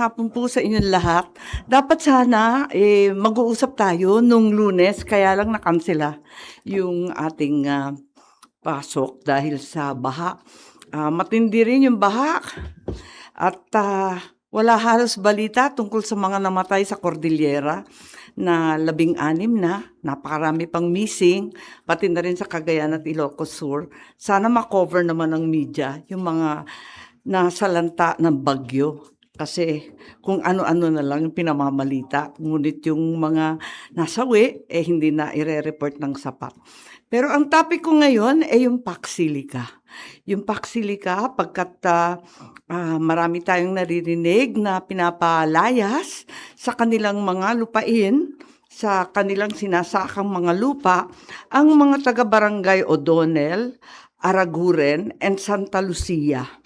Hapon po sa inyong lahat. Dapat sana, mag-uusap tayo nung Lunes kaya lang nakansela yung ating, pasok dahil sa baha. Matindi rin yung baha at, wala halos balita tungkol sa mga namatay sa Cordillera na 16 na, napakarami pang missing, pati na rin sa Cagayan at Ilocos Sur. Sana ma-cover naman ng media yung mga nasalanta ng bagyo. Kasi kung ano-ano na lang yung pinamamalita, ngunit yung mga nasawi, hindi na ire-report ng sapat. Pero ang topic ko ngayon ay yung Paxilica. Yung Paxilica, pagkat marami tayong naririnig na pinapalayas sa kanilang mga lupain, sa kanilang sinasakang mga lupa, ang mga taga-barangay O'Donnell, Araguren, and Santa Lucia.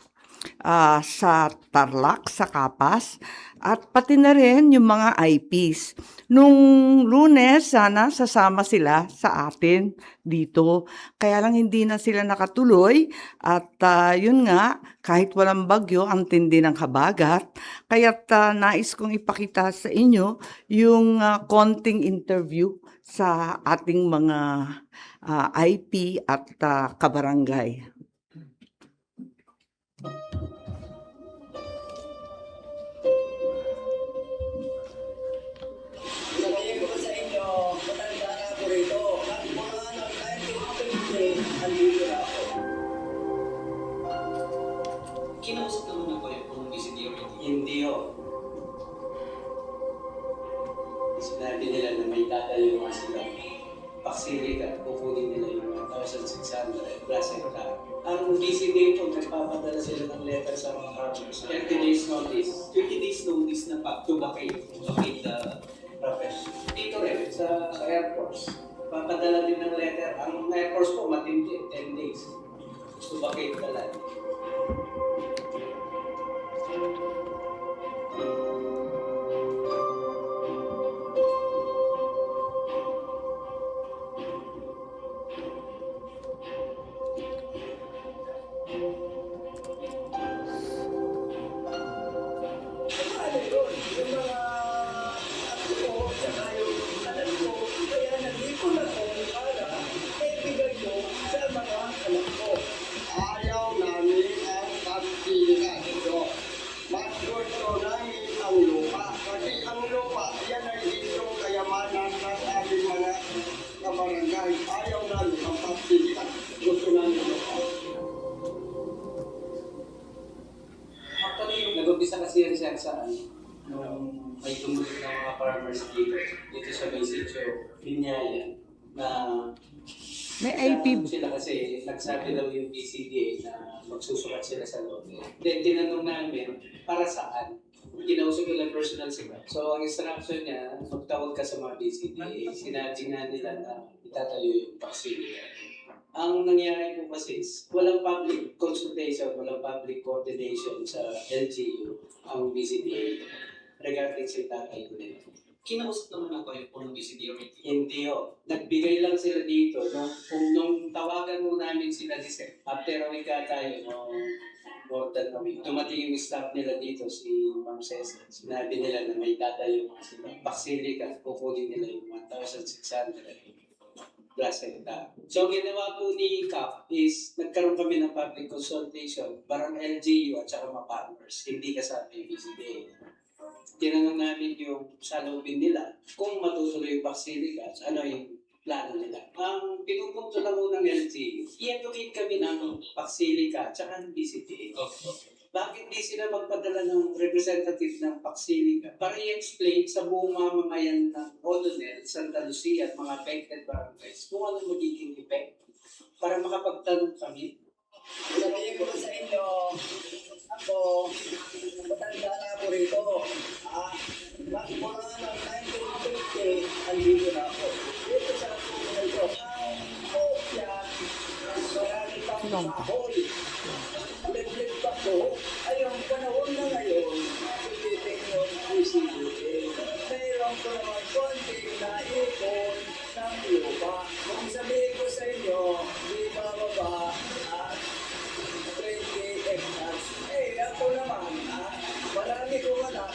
Sa Tarlac, sa Capas, at pati na rin yung mga IPs. Nung Lunes, sana sasama sila sa atin dito. Kaya lang hindi na sila nakatuloy at yun nga, kahit walang bagyo, ang tindi ng habagat. Kaya't nais kong ipakita sa inyo yung konting interview sa ating mga IP at kabarangay. Kinausap naman ako yung kung BCDO. Hindi ho. Sinabi nila na may dadayo nga sila. Paxilica, kukunin nila yung 1,600 plus hectare. Ang BCDO po, nagpapadala sila ng letter sa mga farmers. 30 days notice. 30 days notice na pa to vacate the Profession. Dito rin, sa Air Force. Papadala din ng letter. Ang Air Force po, matindi, 10 days. To vacate the land. Ayaw namin ang pagpilitan. Gusto namin ang Actually, nag-umpisa kasi yan siya sa nung may tumulit ng mga farmers dito sa Basicho, Binyayan, na May IP. sila kasi nagsabi daw yung BCDA na magsusukat sila sa lote. Then tinanong namin, para saan? Kinausap ko lang personal sila. So ang instruction niya, magtawag ka sa mga BCDA. Sinabi nga nila na itatayo yung Paxilica. Ang nangyari po kasi is, walang public consultation, walang public coordination sa LGU, ang BCDA, regarding sa itatay ko nila. Kinausap naman ako yung kung BCDO. Hindi ho. Nagbigay lang sila dito. Nung tawagan mo namin sila after a week tayo, more than a week, dumating yung staff nila dito, si Ma'am Cesar. Sinabi nila na may tatayo sila. Paxilica, kukunin nila yung 1,600 plus hectare. So, ginawa po ni CAP is nagkaroon kami ng public consultation, parang LGU at saka mga farmers, hindi kasama yung BCDA. Tinanong namin yung salubin nila kung matutuloy yung Paxilica, ano yung plano nila. Ang pinupunto lang mo ng LGU, i-educate kami ng Paxilica at saka ng BCDA. Bakit di sila magpadala ng representative ng Paxilica para i-explain sa buong mamamayan ng O'Donnell, Santa Lucia at mga affected barangays kung ano magiging effect para makapagtanong kami. Sabihin ko sa inyo, ako, matanda na ako rito. Mula ng 1950, andito na ako. Dito sa napunan ko, ang kopya, marami pang kahoy. Nag-flip pa ko, ayun, panahon na ngayon, pagkiting yung PCUA. Mayroon ko naman konting naipon ng lupa. Kung sabihin ko sa inyo, di bababa, 20 hectares. Ako naman, marami kong anak,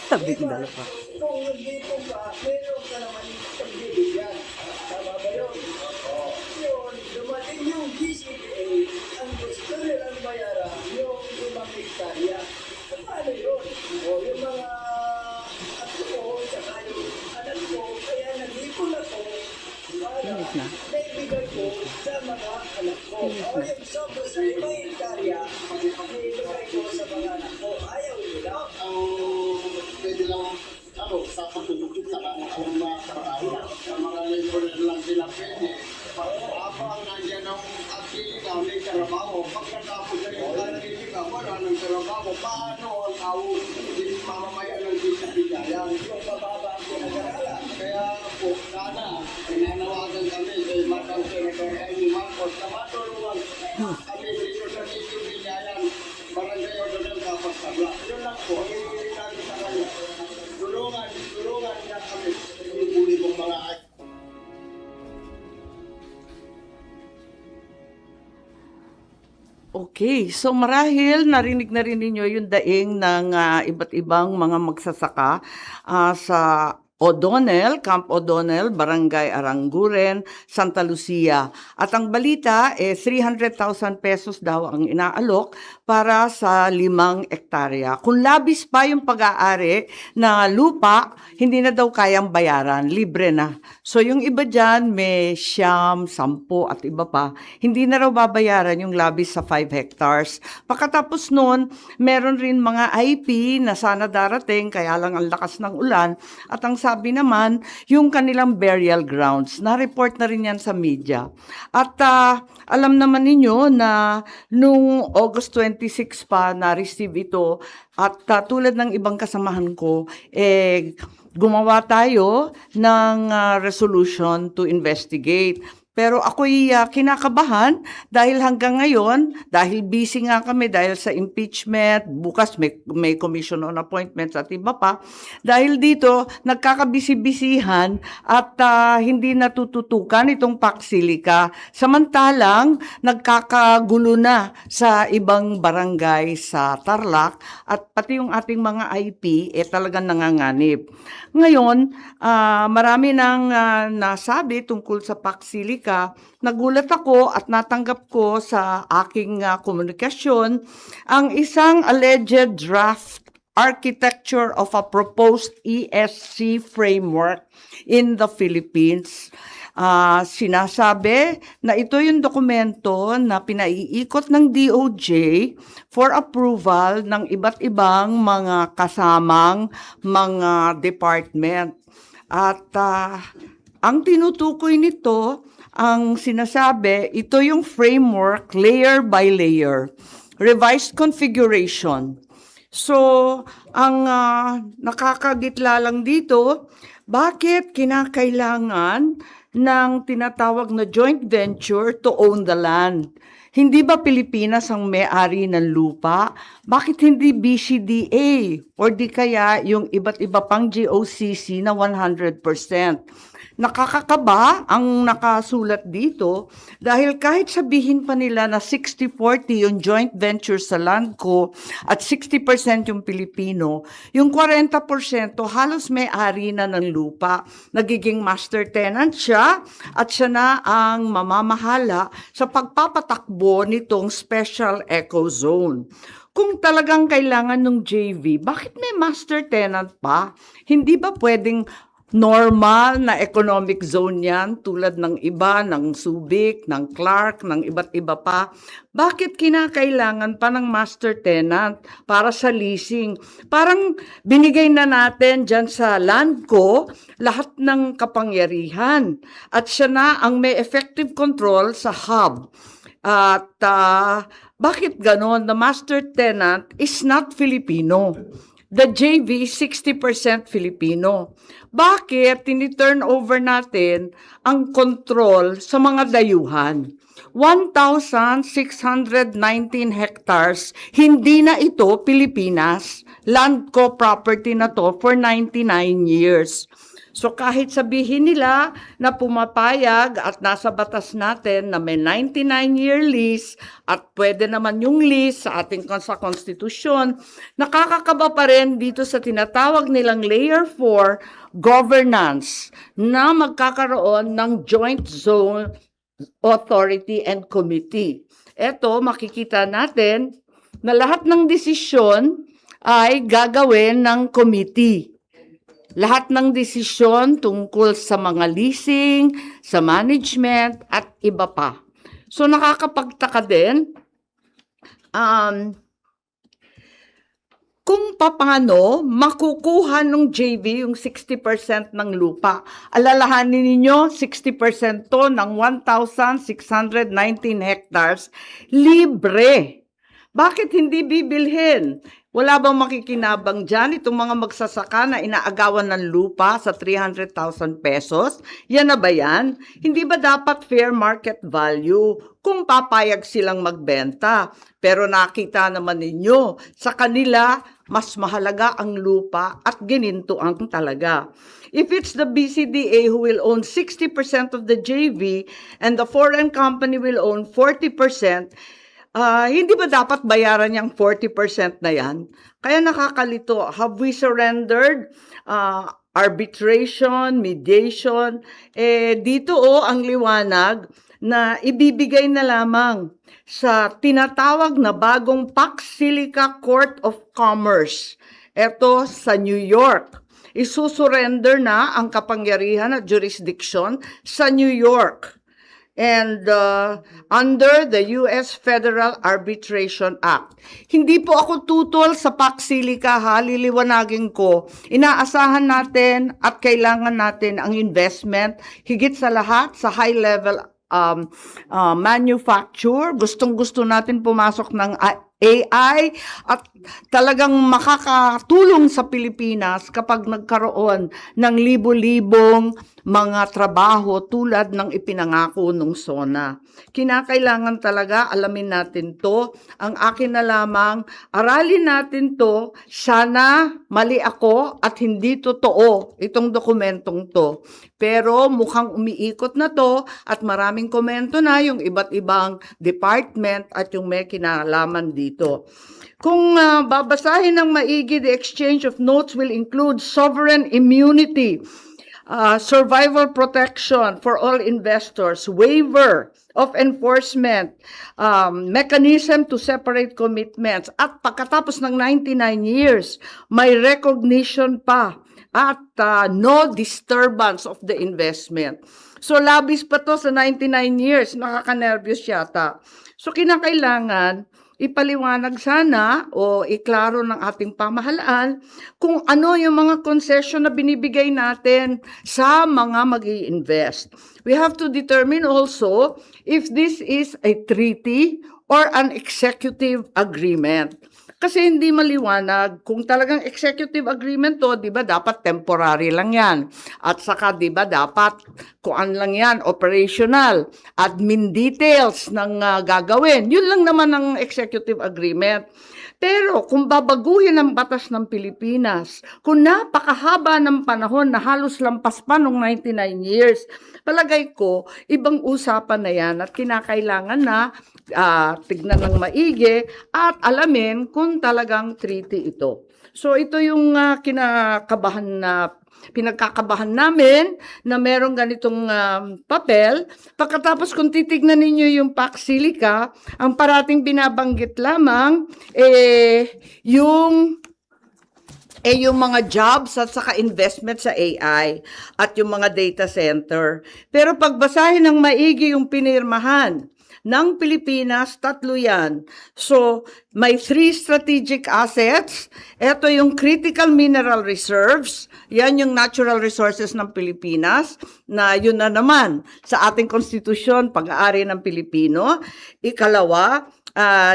Tabing dalawa. Kung nandito ka, meron ka naman pagbibigyan. Tama ba yun? Oo. Yun, dumating yung DCPA, ang gusto nilang bayaran yung 5 hektarya. Paano yun? O yung mga ato ko, saka yung anak ko, kaya nag-ipon ako para Finish na. naibigay ko sa mga anak ko. O yung sobra sa 5 hektarya, naibigay ko sa mga anak ko. Ayaw nila. Pwede lang sa pagtutupit sa mga trabaho. Sa mga labor lang sila pwede. Habang nandiyan ang aktividad, may trabaho. Pagkatapos na yung aktividad, wala ng trabaho. Paano ang tao hindi mamamayan ng disabilitayan? Yung mababa ang pinag-aralan. Kaya po, sana, pinanawagan kami kay Madam Senator Amy Marcos na matulungan kami dito sa Sitio Binyayan, Barangay Ordonel, Kapas Tabla. Yun lang po, ang hindi natin sa kanya. Tulungan niya kami. Pinipuli kong mga Okay, so marahil narinig na rin ninyo yung daing ng iba't ibang mga magsasaka sa O'Donnell, Camp O'Donnell, Barangay Aranguren, Santa Lucia. At ang balita, 300,000 pesos daw ang inaalok para sa 5 hektarya. Kung labis pa yung pag-aari na lupa, hindi na daw kayang bayaran, libre na. So yung iba dyan, may 10, 10 at iba pa, hindi na raw babayaran yung labis sa 5 hectares. Pagkatapos nun, meron rin mga IP na sana darating, kaya lang ang lakas ng ulan. At ang sabi naman, yung kanilang burial grounds, na-report na rin yan sa media. At alam naman ninyo na nung August 26 pa na-receive ito, at tulad ng ibang kasamahan ko, gumawa tayo ng resolution to investigate. Pero ako'y kinakabahan dahil hanggang ngayon, dahil busy nga kami dahil sa impeachment, bukas may commission on appointments at iba pa, dahil dito nagkakabisi-bisihan at hindi natututukan itong Paxilica. Samantalang nagkakagulo na sa ibang barangay sa Tarlac at pati yung ating mga IP talagang nanganganib. Ngayon, marami nang nasabi tungkol sa Paxilica. Nagulat ako at natanggap ko sa aking komunikasyon ang isang alleged draft architecture of a proposed ESC framework in the Philippines. Sinasabi na ito yung dokumento na pinaiikot ng DOJ for approval ng iba't ibang mga kasamang mga department. At ang tinutukoy nito, ang sinasabi, ito yung framework layer by layer, revised configuration. So, ang nakakagitla lang dito, bakit kinakailangan ng tinatawag na joint venture to own the land? Hindi ba Pilipinas ang may-ari ng lupa? Bakit hindi BCDA or di kaya yung iba't iba pang GOCC na 100%? Nakakakaba ang nakasulat dito dahil kahit sabihin pa nila na 60-40 yung joint venture sa land ko at 60% yung Pilipino, yung 40% halos may-ari na ng lupa. Nagiging master tenant siya at siya na ang mamamahala sa pagpapatakbo nitong special eco zone. Kung talagang kailangan ng JV, bakit may master tenant pa? Hindi ba pwedeng normal na economic zone yan tulad ng iba, ng Subic, ng Clark, ng iba't iba pa? Bakit kinakailangan pa ng master tenant para sa leasing? Parang binigay na natin dyan sa land ko lahat ng kapangyarihan at siya na ang may effective control sa hub. At bakit ganon? The master tenant is not Filipino. The JV, 60% Filipino. Bakit tini-turn over natin ang control sa mga dayuhan? 1,619 hectares, hindi na ito Pilipinas. Land ko property na to for 99 years. So kahit sabihin nila na pumapayag at nasa batas natin na may 99-year lease at pwede naman yung lease sa ating sa konstitusyon, nakakakaba pa rin dito sa tinatawag nilang Layer 4 governance na magkakaroon ng joint zone authority and committee. Ito, makikita natin na lahat ng desisyon ay gagawin ng committee. Lahat ng desisyon tungkol sa mga leasing, sa management, at iba pa. So nakakapagtaka din kung paano makukuha ng JV yung 60% ng lupa. Alalahanin ninyo, 60% to ng 1,619 hectares, libre. Bakit hindi bibilhin? Wala bang makikinabang dyan itong mga magsasaka na inaagawan ng lupa sa 300,000 pesos? Yan na ba yan? Hindi ba dapat fair market value kung papayag silang magbenta? Pero nakita naman ninyo, sa kanila, mas mahalaga ang lupa at ginintuan talaga. If it's the BCDA who will own 60% of the JV and the foreign company will own 40%, hindi ba dapat bayaran yung 40% na yan? Kaya nakakalito. Have we surrendered arbitration, mediation? Dito ang liwanag na ibibigay na lamang sa tinatawag na bagong Pax Silica Court of Commerce. Ito sa New York. Isusurrender na ang kapangyarihan at jurisdiction sa New York. And under the U.S. Federal Arbitration Act. Hindi po ako tutol sa Pax Silica, liliwanagin ko. Inaasahan natin at kailangan natin ang investment, higit sa lahat sa high-level manufacture. Gustong-gusto natin pumasok ng AI at talagang makakatulong sa Pilipinas kapag nagkaroon ng libo-libong mga trabaho tulad ng ipinangako ng SONA. Kinakailangan talaga alamin natin to. Ang akin na lamang, aralin natin to. Sana mali ako at hindi totoo itong dokumentong to. Pero mukhang umiikot na to at maraming komento na yung iba't ibang department at yung may kinalaman dito. Kung babasahin ng maigi, the exchange of notes will include sovereign immunity, survival protection for all investors, waiver of enforcement, mechanism to separate commitments, at pagkatapos ng 99 years, may recognition pa at no disturbance of the investment. So labis pa to sa 99 years, nakaka-nervyos yata. So kinakailangan ipaliwanag sana o iklaro ng ating pamahalaan kung ano yung mga concession na binibigay natin sa mga mag-i-invest. We have to determine also if this is a treaty or an executive agreement. Kasi hindi maliwanag kung talagang executive agreement to, 'di ba, dapat temporary lang 'yan. At saka 'di ba, dapat kuan lang 'yan, operational, admin details ng gagawin. 'Yun lang naman ang executive agreement. Pero kung babaguhin ang batas ng Pilipinas, kung napakahaba ng panahon na halos lampas pa nung 99 years, palagay ko, ibang usapan na yan at kinakailangan na tignan ng maigi at alamin kung talagang treaty ito. So ito yung pinagkakabahan namin na merong ganitong papel. Pagkatapos kung titignan ninyo yung Pax Silica, ang parating binabanggit lamang yung mga jobs at saka investment sa AI at yung mga data center. Pero pagbasahin ng maigi yung pinirmahan ng Pilipinas, tatlo yan. So, may 3 strategic assets. Ito yung critical mineral reserves. Yan yung natural resources ng Pilipinas na yun na naman sa ating konstitusyon, pag-aari ng Pilipino. Ikalawa,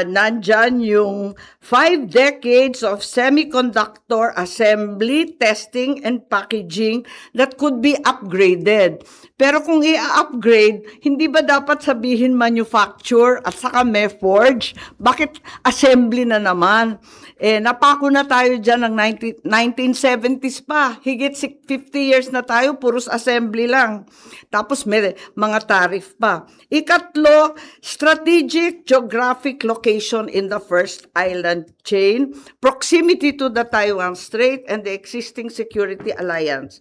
nandyan yung 5 decades of semiconductor assembly, testing, and packaging that could be upgraded. Pero kung i-upgrade, hindi ba dapat sabihin manufacture at saka may forge? Bakit assembly na naman? Napako na tayo dyan ng 1970s pa. Higit 50 years na tayo, puros assembly lang. Tapos may mga tariff pa. Ikatlo, strategic geographic location in the first island chain, proximity to the Taiwan Strait and the existing security alliance.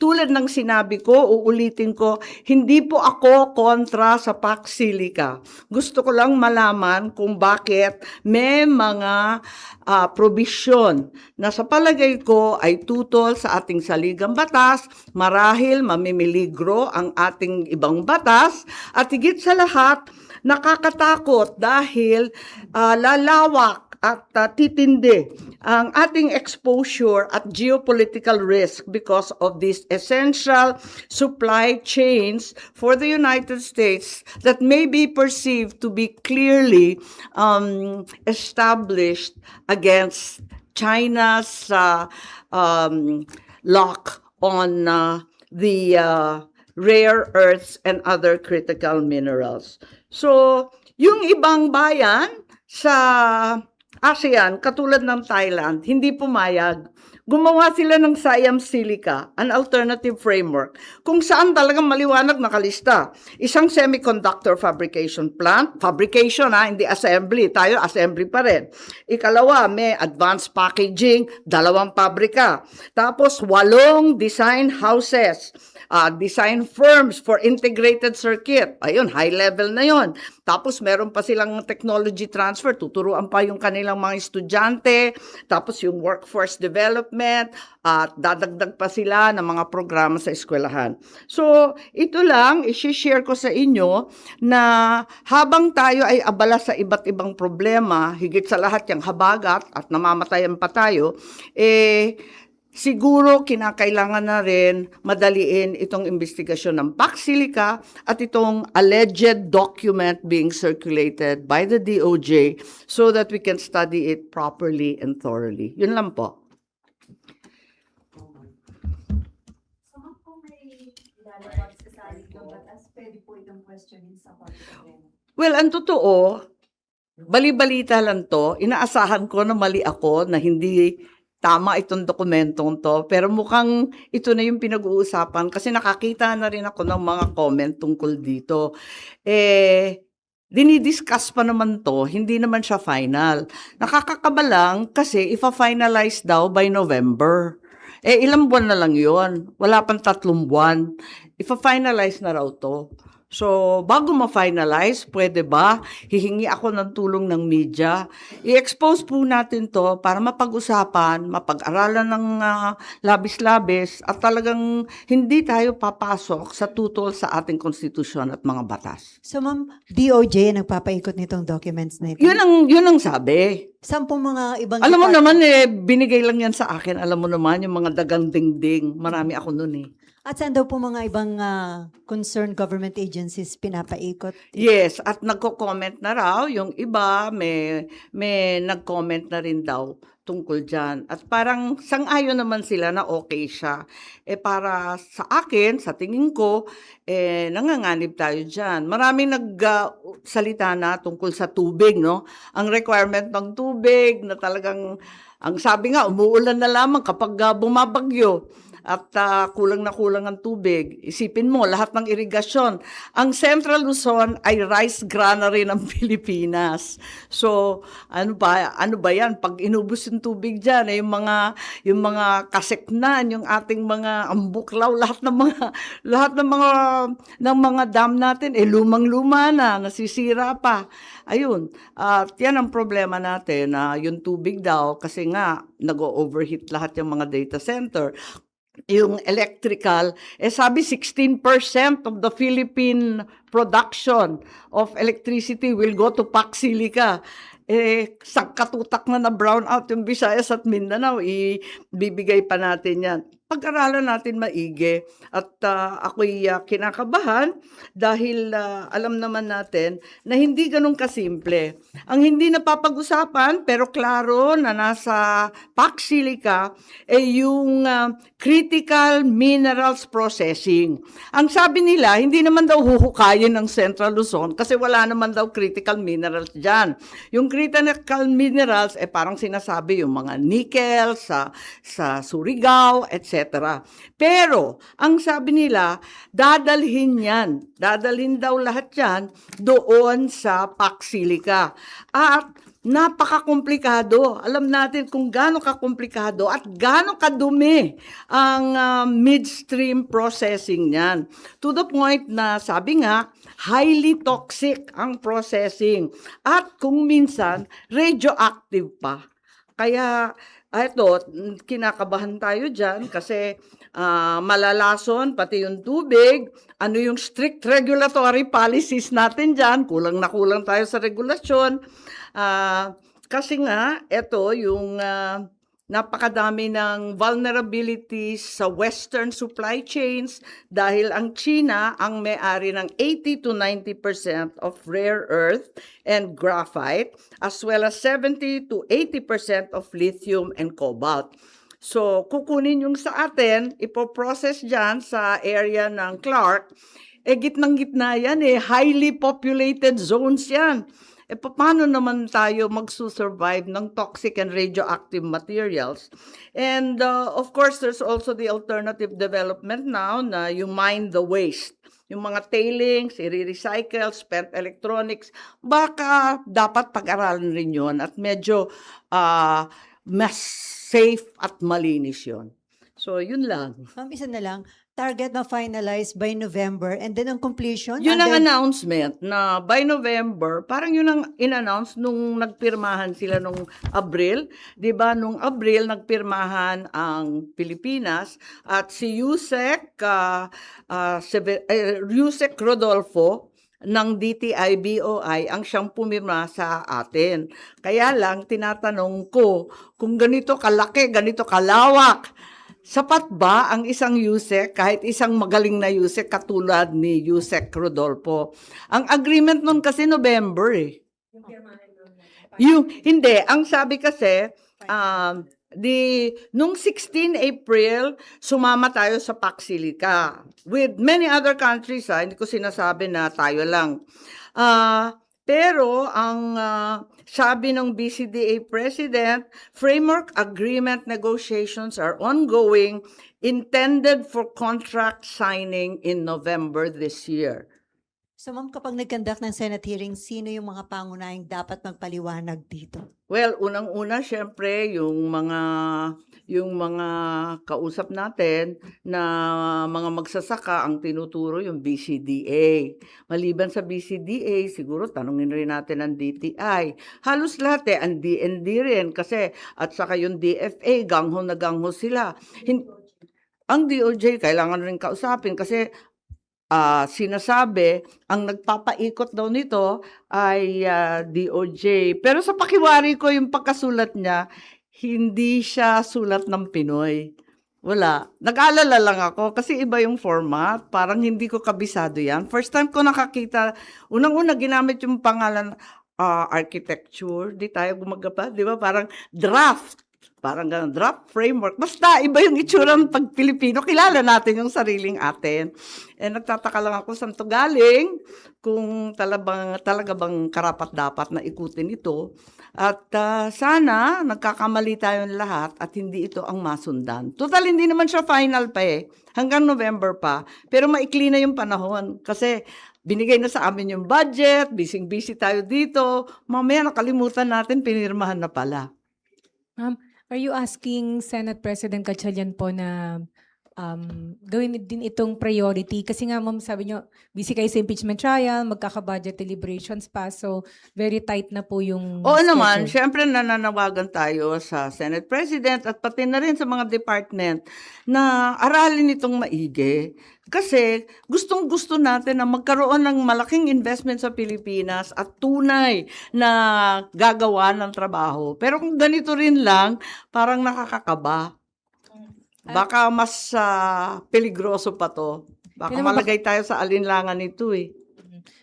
Tulad ng sinabi ko, uulitin ko, hindi po ako kontra sa Pax Silica. Gusto ko lang malaman kung bakit may mga probisyon na sa palagay ko ay tutol sa ating saligang batas, marahil mamimiligro ang ating ibang batas, at higit sa lahat, nakakatakot dahil lalawak at titindi ang ating exposure at geopolitical risk because of these essential supply chains for the United States that may be perceived to be clearly established against China's lock on the rare earths and other critical minerals. So, yung ibang bayan sa ASEAN, katulad ng Thailand, hindi pumayag. Gumawa sila ng Siam Silica, an alternative framework, kung saan talagang maliwanag nakalista. Isang semiconductor fabrication plant, fabrication hindi assembly, tayo assembly pa rin. Ikalawa, may advanced packaging, 2 pabrika. Tapos 8 design houses, design firms for integrated circuit. Ayun, high level na yon. Tapos meron pa silang technology transfer, tuturuan pa yung kanilang mga estudyante, tapos yung workforce development, at dadagdag pa sila ng mga programa sa eskwelahan. So, ito lang, i-share ko sa inyo na habang tayo ay abala sa iba't ibang problema, higit sa lahat yung habagat at namamatayan pa tayo, siguro kinakailangan na rin madaliin itong investigasyon ng Pax Silica at itong alleged document being circulated by the DOJ so that we can study it properly and thoroughly. Yun lang po. So, kung may ilalabas sa salig ng batas, pwede po itong questionin sa Korte Suprema. Well, ang totoo, bali-balita lang to. Inaasahan ko na mali ako na hindi tama itong dokumentong to, pero mukhang ito na yung pinag-uusapan kasi nakakita na rin ako ng mga comment tungkol dito. Dinidiscuss pa naman to, hindi naman siya final. Nakakakabalang kasi ifa-finalize daw by November. Ilang buwan na lang yun. Wala pang 3 buwan. Ifa-finalize na raw to. So, bago ma-finalize, pwede ba? Hihingi ako ng tulong ng media. I-expose po natin to para mapag-usapan, mapag-aralan ng labis-labis at talagang hindi tayo papasok sa tutol sa ating konstitusyon at mga batas. So, ma'am, DOJ ang nagpapaikot nitong documents na ito? Yun ang sabi. Saan po mga ibang Alam mo department- naman binigay lang yan sa akin. Alam mo naman, yung mga dagang dingding. Marami ako nun At saan daw po mga ibang concerned government agencies pinapaikot? Yes, at nagko-comment na raw. Yung iba, may nag-comment na rin daw tungkol dyan. At parang sang-ayon naman sila na okay siya. Para sa akin, sa tingin ko, nanganganib tayo dyan. Maraming nagsalita na tungkol sa tubig, no? Ang requirement ng tubig na talagang, ang sabi nga, umuulan na lamang kapag bumabagyo. At kulang na kulang ang tubig. Isipin mo, lahat ng irigasyon. Ang Central Luzon ay rice granary ng Pilipinas. So, ano ba yan? Pag inubos yung tubig dyan, yung mga kaseknan, yung ating mga ambuklaw, lahat ng mga dam natin, lumang-luma na, nasisira pa. Ayun, at yan ang problema natin, na yung tubig daw, kasi nga, nag-overheat lahat yung mga data center. Yung electrical, sabi 16% of the Philippine production of electricity will go to Pax Silica. Katutak na brown out yung Visayas at Mindanao, ibibigay pa natin yan. pag-aralan natin maigi. At ako'y kinakabahan dahil alam naman natin na hindi ganun kasimple. Ang hindi napapag-usapan pero klaro na nasa PAC-SILICA ay yung critical minerals processing. Ang sabi nila, hindi naman daw huhukayin ng Central Luzon kasi wala naman daw critical minerals dyan. Yung critical minerals, parang sinasabi yung mga nickel sa Surigao, etc. Pero, ang sabi nila, dadalhin daw lahat yan doon sa PAC-SILICA. At napakakomplikado. Alam natin kung gaano kakomplikado at gaano kadumi ang midstream processing niyan. To the point na sabi nga, highly toxic ang processing at kung minsan radioactive pa. Kaya ito, kinakabahan tayo dyan kasi malalason pati yung tubig. Ano yung strict regulatory policies natin dyan? Kulang na kulang tayo sa regulasyon. Kasi nga, ito yung napakadami ng vulnerabilities sa Western supply chains dahil ang China ang may-ari ng 80 to 90% of rare earth and graphite as well as 70 to 80% of lithium and cobalt. So, kukunin yung sa atin, ipoprocess dyan sa area ng Clark, gitnang-gitna yan highly populated zones yan. Paano naman tayo magsusurvive ng toxic and radioactive materials? And of course, there's also the alternative development now na you mine the waste. Yung mga tailings, i-recycle, spent electronics, baka dapat pag-aralan rin yun at medyo mas safe at malinis yun. So, yun lang. Isa na lang, target na finalized by November and then ang completion? Yun ang under- announcement na by November, parang yun ang in-announce nung nagpirmahan sila nung Abril. 'Di ba nung Abril nagpirmahan ang Pilipinas at si Yusek Rodolfo ng DTI-BOI ang siyang pumirma sa atin. Kaya lang, tinatanong ko, kung ganito kalaki, ganito kalawak, sapat ba ang isang Yusek, kahit isang magaling na Yusek katulad ni Yusek Rodolfo? Ang agreement nun kasi November hindi, ang sabi kasi, nung 16 April, sumama tayo sa PAC-SILICA. With many other countries, hindi ko sinasabi na tayo lang. Pero ang sabi ng BCDA President, framework agreement negotiations are ongoing, intended for contract signing in November this year. So ma'am, kapag nag-conduct ng Senate hearing, sino yung mga pangunahing dapat magpaliwanag dito? Well, unang-una, syempre, yung mga kausap natin na mga magsasaka ang tinuturo yung BCDA. Maliban sa BCDA, siguro tanungin rin natin ang DTI. Halos lahat ang DND rin kasi at saka yung DFA, gangho na gangho sila. Ang DOJ kailangan rin kausapin kasi sinasabi, ang nagpapaikot daw nito ay DOJ. Pero sa pakiwari ko, yung pagkasulat niya, hindi siya sulat ng Pinoy. Wala. Nag-alala lang ako kasi iba yung format. Parang hindi ko kabisado yan. First time ko nakakita, unang-una ginamit yung pangalan architecture. Di tayo gumagapa, di ba? Parang draft. Parang ganun, draft framework. Basta, iba yung itsura ng pag-Pilipino. Kilala natin yung sariling atin. Nagtataka lang ako saan to galing, kung talaga bang karapat-dapat na ikutin ito. At sana, nagkakamali tayong lahat at hindi ito ang masundan. Total, hindi naman siya final pa hanggang November pa. Pero maikli na yung panahon kasi binigay na sa amin yung budget, busy tayo dito. Mamaya nakalimutan natin, pinirmahan na pala. Ma'am, are you asking Senate President Gatchalian po na gawin din itong priority? Kasi nga ma'am, sabi nyo, busy kayo sa impeachment trial, magkaka-budget deliberations pa, so very tight na po yung Oo naman, schedule. syempre nananawagan tayo sa Senate President at pati na rin sa mga department na aralin itong maigi. Kasi gustong-gusto natin na magkaroon ng malaking investment sa Pilipinas at tunay na gagawa ng trabaho. Pero kung ganito rin lang, parang nakakakaba. Baka mas peligroso pa to. Baka Kailan ba- malagay tayo sa alinlangan nito eh.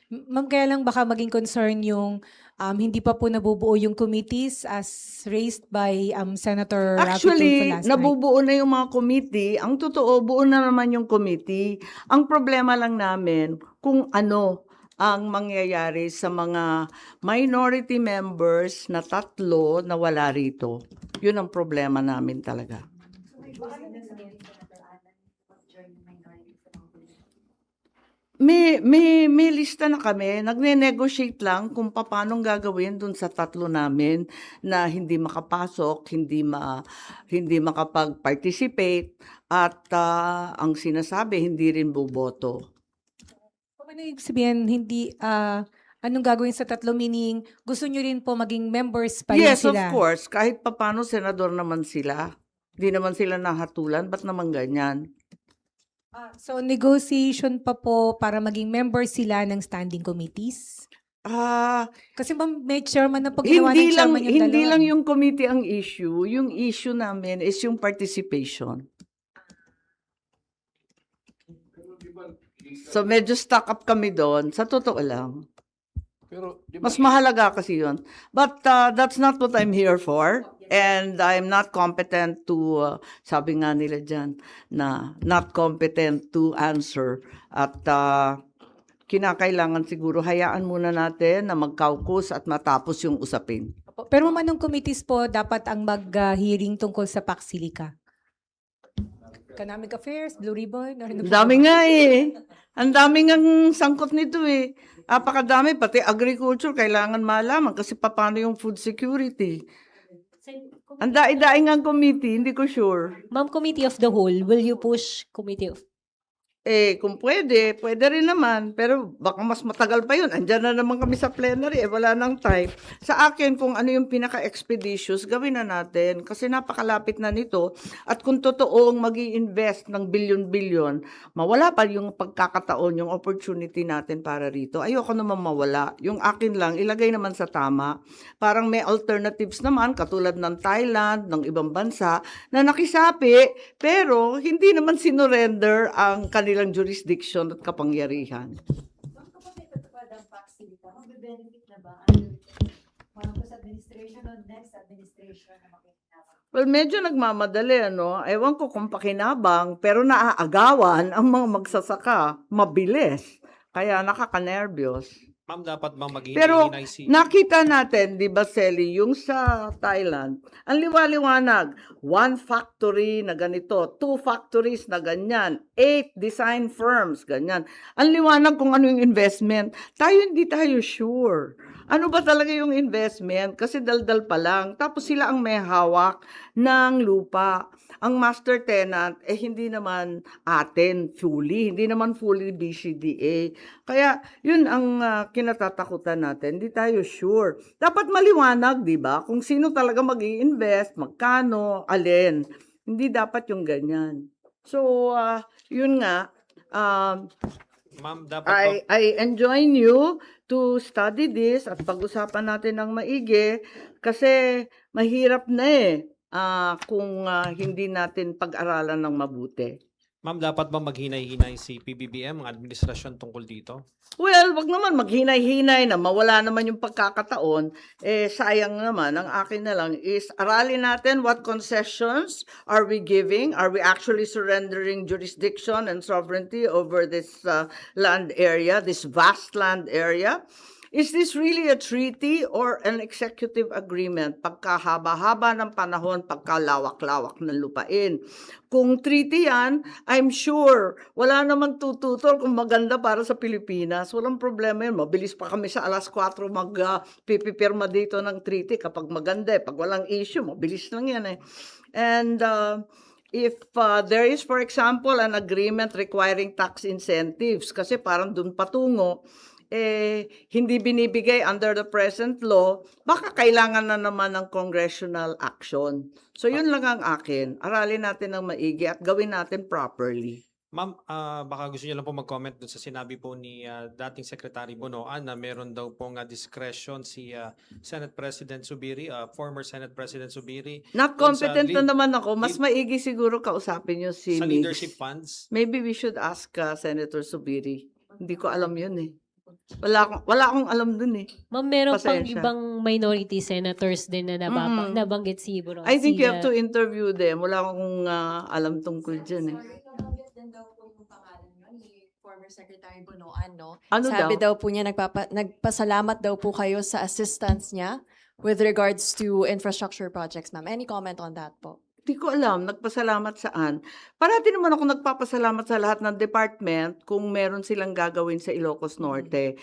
Ma'am, kaya lang baka maging concern yung hindi pa po nabubuo yung committees as raised by Senator Rafi Tulfo Actually, last night. nabubuo na yung mga committee. Ang totoo, buo na naman yung committee. Ang problema lang namin kung ano ang mangyayari sa mga minority members na 3 na wala rito. Yun ang problema namin talaga. So may gusto na sa Senator Alan mag-join the minority sa mga committee. May lista na kami. Nagne-negotiate lang kung paano gagawin dun sa 3 namin na hindi makapasok, hindi makapag-participate at ang sinasabi hindi rin boboto. Ano yung sabihin, anong gagawin sa 3, meaning gusto nyo rin po maging members pa rin Yes, of sila? course. Kahit papano senador naman sila. Hindi naman sila nahatulan. Ba't naman ganyan? So negotiation pa po para maging members sila ng standing committees? Kasi ma'am, may chairman na pag ginawa ng chairman yung Hindi dalawa. lang yung committee ang issue. Yung issue namin is yung participation. So medyo stuck up kami doon. Sa totoo lang. Pero, di ba, Mas mahalaga kasi yun. But that's not what I'm here for. And I'm not competent to, sabi nga nila dyan, na not competent to answer. At kinakailangan siguro, hayaan muna natin na mag-caucus at matapos yung usapin. Pero ma'am, anong committees po dapat ang mag-hearing tungkol sa Pax Silica? Economic Affairs, Blue Ribbon? Or ano Ang po dami ba? nga eh. Ang dami nga sangkot nito eh. Apakadami, pati agriculture, kailangan malaman kasi paano yung food security. Ang daing nga committee, hindi ko sure. Ma'am, Committee of the Whole, will you push Committee of... Kung pwede rin naman. Pero baka mas matagal pa yun. Andyan na naman kami sa plenary, wala nang time. Sa akin, kung ano yung pinaka-expeditious, gawin na natin. Kasi napakalapit na nito. At kung totoong mag-i-invest ng bilyon-bilyon, mawala pa yung pagkakataon, yung opportunity natin para rito. Ayoko naman mawala. Yung akin lang, ilagay naman sa tama. Parang may alternatives naman, katulad ng Thailand, ng ibang bansa, na nakisapi, pero hindi naman sinurrender ang kanilang jurisdiction at kapangyarihan. Ma'am, kapag may tatupad ang Pax Silica, magbe-benefit na ba ang Marcos administration o next administration na makikinabang? Well, medyo nagmamadali, ano? Ewan ko kung pakinabang, pero naaagawan ang mga magsasaka. Mabilis. Kaya nakaka-nervyos. Ma'am, dapat bang Pero maghihintay si... nakita natin, di ba, Selly, yung sa Thailand, ang liwaliwanag, 1 factory na ganito, 2 factories na ganyan, 8 design firms, ganyan. Ang liwanag kung ano yung investment. Hindi tayo sure. Ano ba talaga yung investment? Kasi daldal pa lang. Tapos sila ang may hawak ng lupa. Ang master tenant, hindi naman atin fully. Hindi naman fully BCDA. Kaya, yun ang kinatatakutan natin. Hindi tayo sure. Dapat maliwanag, di ba? Kung sino talaga mag-i-invest, magkano, alin. Hindi dapat yung ganyan. So, yun nga. Ma'am, dapat bang... I enjoin you to study this at pag-usapan natin ng maigi kasi mahirap na kung hindi natin pag-aralan ng mabuti. Ma'am, dapat bang maghinay-hinay si PBBM, ang administrasyon tungkol dito? Well, wag naman maghinay-hinay na mawala naman yung pagkakataon. Sayang naman. Ang akin na lang is aralin natin what concessions are we giving? Are we actually surrendering jurisdiction and sovereignty over this land area, this vast land area? Is this really a treaty or an executive agreement? Pagkahaba-haba ng panahon, pagkalawak-lawak ng lupain. Kung treaty yan, I'm sure wala naman tututol kung maganda para sa Pilipinas. Walang problema yun. Mabilis pa kami sa 4:00 magpipirma dito ng treaty kapag maganda. Pag walang issue, mabilis lang yan And if there is, for example, an agreement requiring tax incentives, kasi parang dun patungo, hindi binibigay under the present law, baka kailangan na naman ng congressional action. So yun lang ang akin. Aralin natin ng maigi at gawin natin properly. Ma'am, baka gusto niyo lang po mag-comment dun sa sinabi po ni dating Secretary Bonoan na meron daw pong discretion si Senate President Zubiri, former Senate President Zubiri, Not Dun sa competent na lead- naman ako. Mas lead- maigi siguro kausapin niyo si sa Migs. leadership funds. Maybe we should ask Senator Subiri. Hindi ko alam yun eh. Wala akong alam dun eh. Ma'am, meron pang Pasensya. ibang minority senators din na Mm-mm. nabanggit si Bono. I think you have to Sila- interview them. Wala akong alam tungkol dyan eh. Nabanggit din daw po yung pangalan nyo ni former Secretary Bonoan, no? Ano Sabi daw? daw po niya, nagpasalamat daw po kayo sa assistance niya with regards to infrastructure projects, ma'am. Any comment on that po? Hindi ko alam. Nagpasalamat saan. Parati naman ako nagpapasalamat sa lahat ng department kung meron silang gagawin sa Ilocos Norte.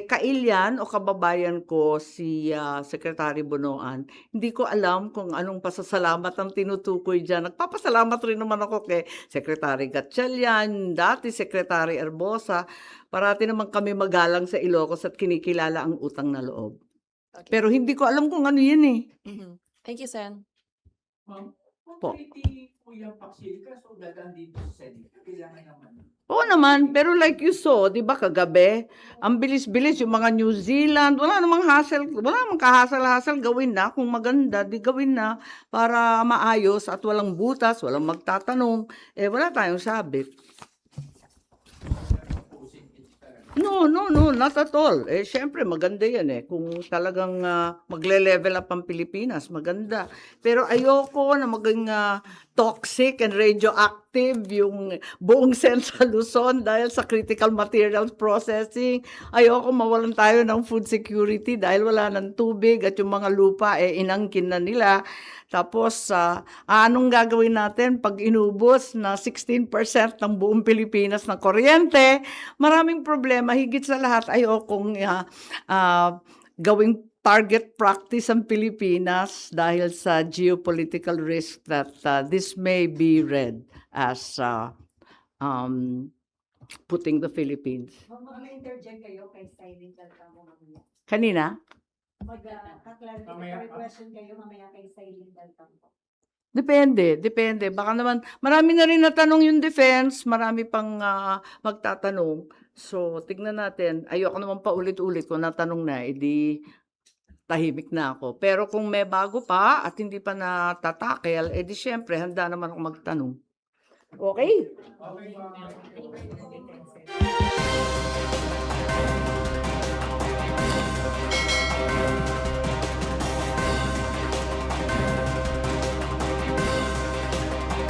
Kailyan o kababayan ko si Secretary Bonoan, hindi ko alam kung anong pasasalamat ang tinutukoy dyan. Nagpapasalamat rin naman ako kay Secretary Gatchalian, dati Secretary Erbosa. Parati naman kami magalang sa Ilocos at kinikilala ang utang na loob. Okay. Pero hindi ko alam kung ano yan eh. Mhm. Thank you, Sen. Po. Kuya Paxil, kaso dadaan dito sa Senate. Kailangan naman. Oo naman, pero like you saw, di ba kagabi, ang bilis-bilis yung mga New Zealand, wala namang hassle, wala namang kahasal-hasal, gawin na, kung maganda, di gawin na, para maayos at walang butas, walang magtatanong, wala tayong sabit. No, not at all. Syempre, maganda yan eh. Kung talagang magle-level up ang Pilipinas, maganda. Pero ayoko na maging toxic and radioactive yung buong Central Luzon dahil sa critical materials processing. Ayoko mawalan tayo ng food security dahil wala ng tubig at yung mga lupa inangkin na nila. Tapos, anong gagawin natin pag inubos na 16% ng buong Pilipinas ng kuryente? Maraming problema. Higit sa lahat, ayokong gawing target practice ang Pilipinas dahil sa geopolitical risk that this may be read as putting the Philippines. Mag-interject kayo kay Silent Alcamo mamaya. Kanina? Mag-clarify question kayo mamaya kay Silent Alcamo. Depende. Baka naman, marami na rin natanong yung defense, marami pang magtatanong. So, tignan natin. Ayoko naman paulit-ulit kung natanong na, edi tahimik na ako. Pero kung may bago pa at hindi pa natatakel, edi syempre, handa naman ako magtanong. Okay? Okay,